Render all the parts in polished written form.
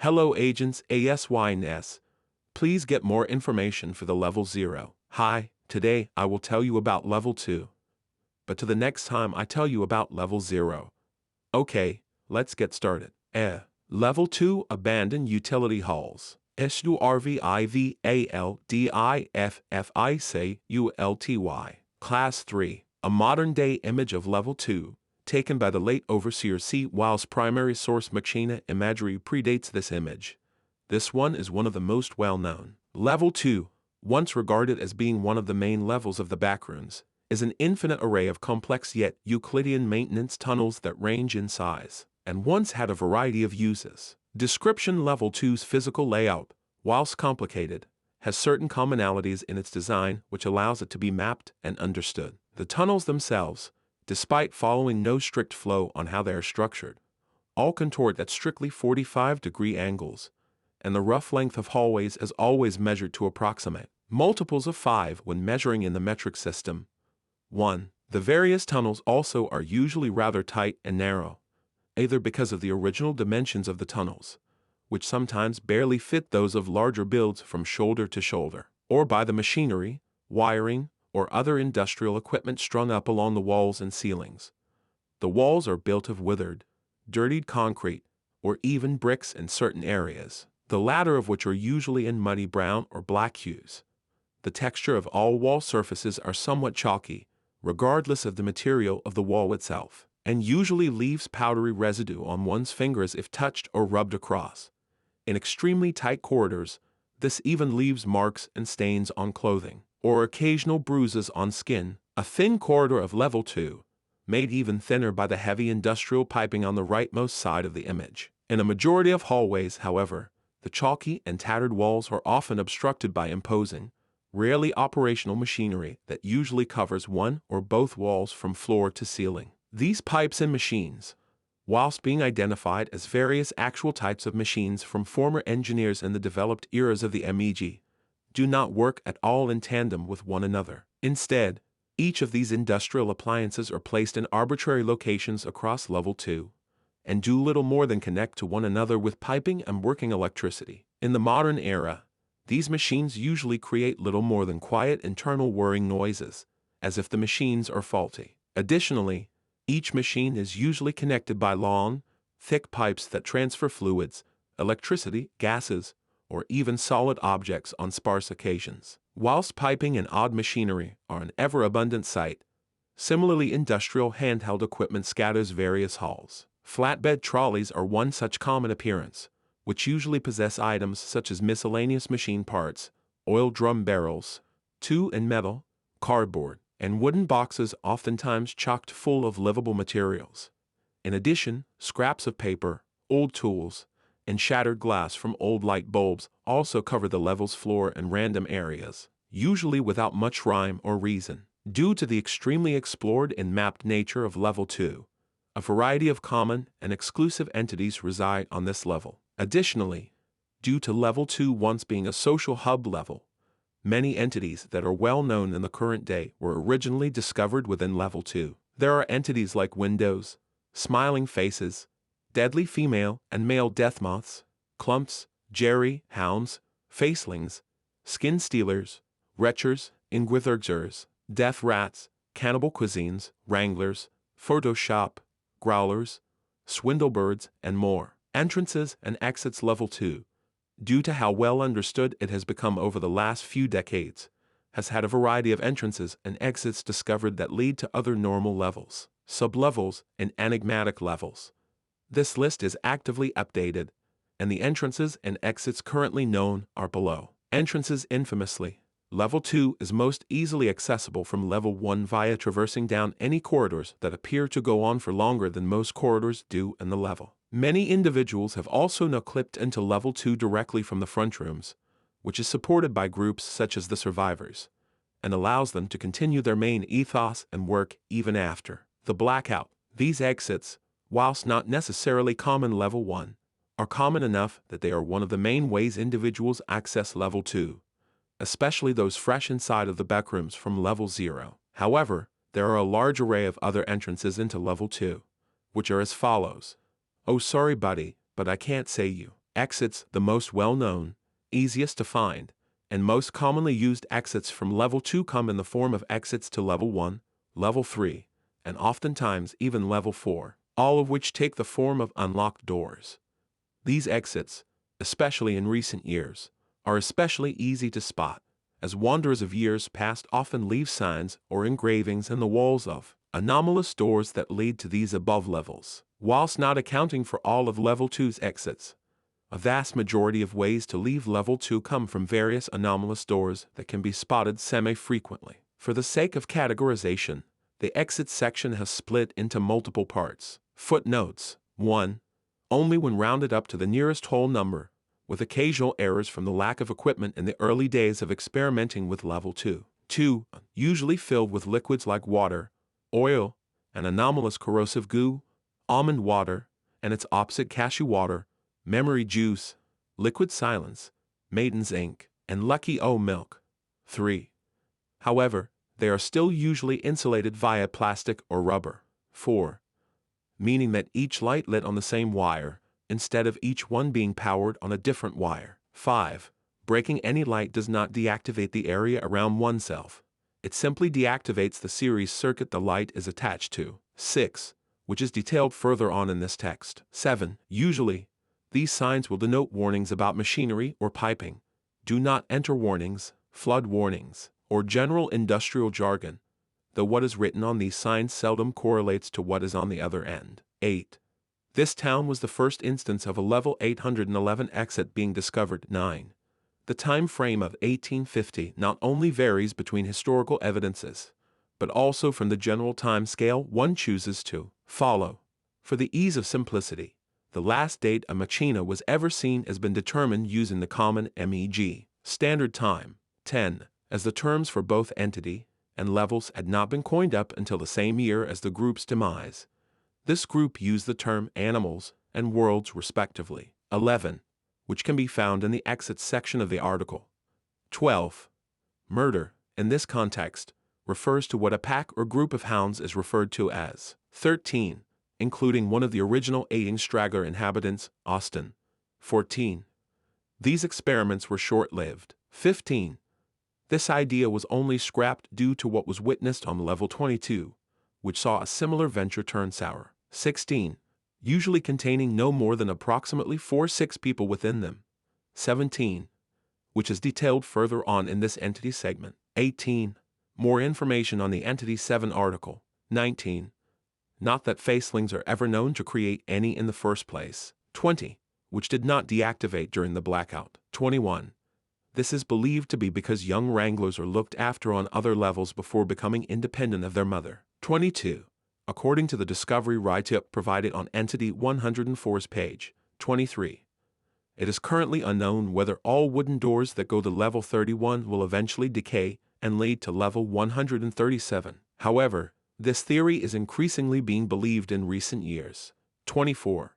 Hello agents ASYNS. Please get more information for the level 0. Hi, today I will tell you about level 2. But to the next time I tell you about level 0. Okay, let's get started. Level 2 Abandoned Utility Halls. SURVIVALDIFFICULTY. Class 3. A modern-day image of Level 2, taken by the late Overseer C. Whilst primary source machine imagery predates this image. This one is one of the most well-known. Level 2, once regarded as being one of the main levels of the Backrooms, is an infinite array of complex yet Euclidean maintenance tunnels that range in size, and once had a variety of uses. Description: Level 2's physical layout, whilst complicated, has certain commonalities in its design which allows it to be mapped and understood. The tunnels themselves, despite following no strict flow on how they are structured, all contort at strictly 45-degree angles, and the rough length of hallways is always measured to approximate multiples of 5 when measuring in the metric system. 1. The various tunnels also are usually rather tight and narrow, either because of the original dimensions of the tunnels, which sometimes barely fit those of larger builds from shoulder to shoulder, or by the machinery, wiring, or other industrial equipment strung up along the walls and ceilings. The walls are built of withered, dirtied concrete, or even bricks in certain areas, the latter of which are usually in muddy brown or black hues. The texture of all wall surfaces are somewhat chalky, regardless of the material of the wall itself, and usually leaves powdery residue on one's fingers if touched or rubbed across. In extremely tight corridors, this even leaves marks and stains on clothing, or occasional bruises on skin. A thin corridor of Level 2, made even thinner by the heavy industrial piping on the rightmost side of the image. In a majority of hallways, however, the chalky and tattered walls are often obstructed by imposing, rarely operational machinery that usually covers one or both walls from floor to ceiling. These pipes and machines, whilst being identified as various actual types of machines from former engineers in the developed eras of the MEG, do not work at all in tandem with one another. Instead, each of these industrial appliances are placed in arbitrary locations across Level 2, and do little more than connect to one another with piping and working electricity. In the modern era, these machines usually create little more than quiet internal whirring noises, as if the machines are faulty. Additionally, each machine is usually connected by long, thick pipes that transfer fluids, electricity, gases, or even solid objects on sparse occasions. Whilst piping and odd machinery are an ever-abundant sight, similarly industrial handheld equipment scatters various halls. Flatbed trolleys are one such common appearance, which usually possess items such as miscellaneous machine parts, oil drum barrels, and metal, cardboard, and wooden boxes oftentimes chocked full of livable materials. In addition, scraps of paper, old tools, and shattered glass from old light bulbs also cover the level's floor in random areas, usually without much rhyme or reason. Due to the extremely explored and mapped nature of Level 2, a variety of common and exclusive entities reside on this level. Additionally, due to Level 2 once being a social hub level, many entities that are well known in the current day were originally discovered within Level 2. There are entities like windows, smiling faces, deadly female and male death moths, clumps, jerry, hounds, facelings, skin stealers, retchers, ingwithurgers, death rats, cannibal cuisines, wranglers, Photoshop, growlers, swindlebirds, and more. Entrances and exits Level 2, due to how well understood it has become over the last few decades, has had a variety of entrances and exits discovered that lead to other normal levels, sublevels, and enigmatic levels. This list is actively updated, and the entrances and exits currently known are below. Entrances: infamously, Level 2 is most easily accessible from Level 1 via traversing down any corridors that appear to go on for longer than most corridors do in the level. Many individuals have also now clipped into Level 2 directly from the front rooms, which is supported by groups such as the Survivors, and allows them to continue their main ethos and work even after the blackout. These exits, whilst not necessarily common Level 1, are common enough that they are one of the main ways individuals access Level 2, especially those fresh inside of the Backrooms from Level 0. However, there are a large array of other entrances into Level 2, which are as follows. Oh, sorry buddy, but I can't say you. Exits: the most well-known, easiest to find, and most commonly used exits from level 2 come in the form of exits to level 1, level 3, and oftentimes even level 4, all of which take the form of unlocked doors. These exits, especially in recent years, are especially easy to spot, as wanderers of years past often leave signs or engravings in the walls of anomalous doors that lead to these above levels. Whilst not accounting for all of level 2's exits, a vast majority of ways to leave level 2 come from various anomalous doors that can be spotted semi-frequently. For the sake of categorization, the exit section has split into multiple parts. Footnotes: 1. Only when rounded up to the nearest whole number, with occasional errors from the lack of equipment in the early days of experimenting with level 2. 2. Usually filled with liquids like water, oil, an anomalous corrosive goo, almond water, and its opposite cashew water, memory juice, liquid silence, maiden's ink, and lucky O milk. 3. However, they are still usually insulated via plastic or rubber. 4. Meaning that each light lit on the same wire, instead of each one being powered on a different wire. 5. Breaking any light does not deactivate the area around oneself. It simply deactivates the series circuit the light is attached to. 6. Which is detailed further on in this text. 7. Usually, these signs will denote warnings about machinery or piping, do not enter warnings, flood warnings, or general industrial jargon, though what is written on these signs seldom correlates to what is on the other end. 8. This town was the first instance of a level 811 exit being discovered. 9. The time frame of 1850 not only varies between historical evidences, but also from the general time scale one chooses to follow. For the ease of simplicity, the last date a machina was ever seen has been determined using the common MEG standard time, 10, as the terms for both entity and levels had not been coined up until the same year as the group's demise. This group used the term animals and worlds respectively. 11, which can be found in the exits section of the article. 12. Murder, in this context, refers to what a pack or group of hounds is referred to as. 13. Including one of the original 8 straggler inhabitants, Austin. 14. These experiments were short-lived. 15. This idea was only scrapped due to what was witnessed on level 22, which saw a similar venture turn sour. 16. Usually containing no more than approximately 4-6 people within them. 17. Which is detailed further on in this entity segment. 18. More information on the Entity 7 article. 19. Not that facelings are ever known to create any in the first place. 20. Which did not deactivate during the blackout. 21. This is believed to be because young wranglers are looked after on other levels before becoming independent of their mother. 22. According to the discovery write-up provided on Entity 104's page. 23. It is currently unknown whether all wooden doors that go to level 31 will eventually decay and lead to level 137. However, this theory is increasingly being believed in recent years. 24.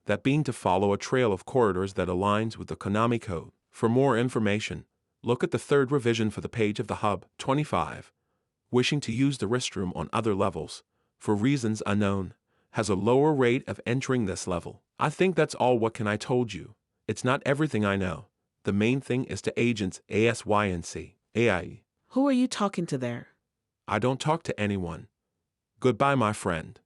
That being to follow a trail of corridors that aligns with the Konami code. For more information, look at the third revision for the page of the hub. 25. Wishing to use the restroom on other levels, for reasons unknown, has a lower rate of entering this level. I think that's all. What can I told you? It's not everything I know. The main thing is to agents ASYNC, AI. Who are you talking to there? I don't talk to anyone. Goodbye, my friend.